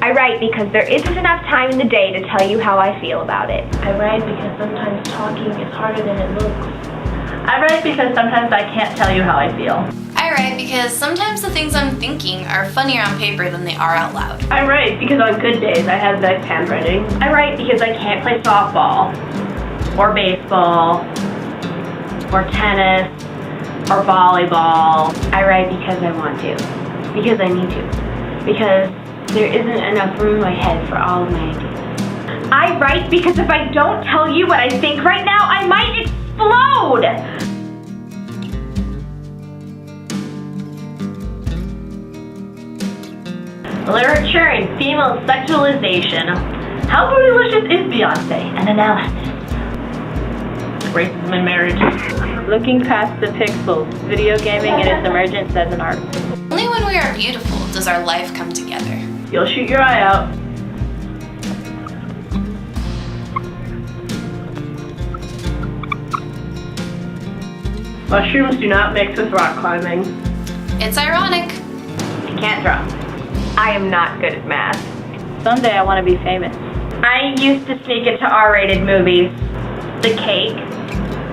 I write because there isn't enough time in the day to tell you how I feel about it. I write because sometimes talking is harder than it looks. I write because sometimes I can't tell you how I feel. I write because sometimes the things I'm thinking are funnier on paper than they are out loud. I write because on good days I have nice handwriting. I write because I can't play softball, or baseball, or tennis, or volleyball. I write because I want to, because I need to, because there isn't enough room in my head for all of my ideas. I write because if I don't tell you what I think right now, I might explode! Literature and female sexualization. How bootylicious is Beyonce? An analysis. Racism in marriage. Looking past the pixels. Video gaming and its emergence as an art. Only when we are beautiful does our life come together. You'll shoot your eye out. Mushrooms do not mix with rock climbing. It's ironic. I can't draw. I am not good at math. Someday I want to be famous. I used to sneak into R-rated movies. The cake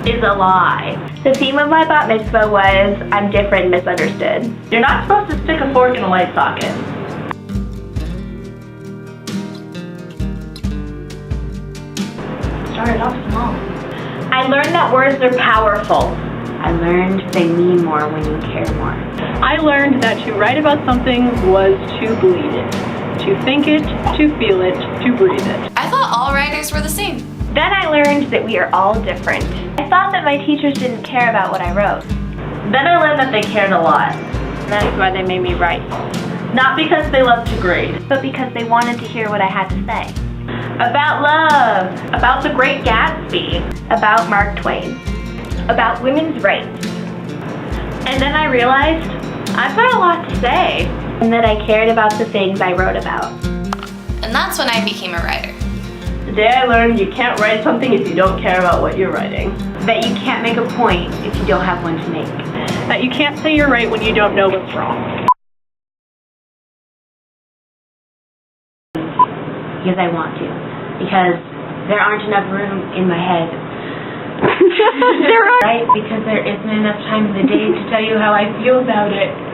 is a lie. The theme of my bat mitzvah was, I'm different, misunderstood. You're not supposed to stick a fork in a light socket. Started off small. I learned that words are powerful. I learned they mean more when you care more. I learned that to write about something was to believe it, to think it, to feel it, to breathe it. I thought all writers were the same. Then I learned that we are all different. I thought that my teachers didn't care about what I wrote. Then I learned that they cared a lot. That's why they made me write. Not because they loved to grade, But because they wanted to hear what I had to say. about love, about the Great Gatsby. About Mark Twain. About women's rights. And then I realized I've got a lot to say. And that I cared about the things I wrote about. And that's when I became a writer. Today I learned you can't write something if you don't care about what you're writing. That you can't make a point if you don't have one to make. That you can't say you're right when you don't know what's wrong. Because I want to. Because there aren't enough room in my head. Right? Because there isn't enough time in the day to tell you how I feel about it.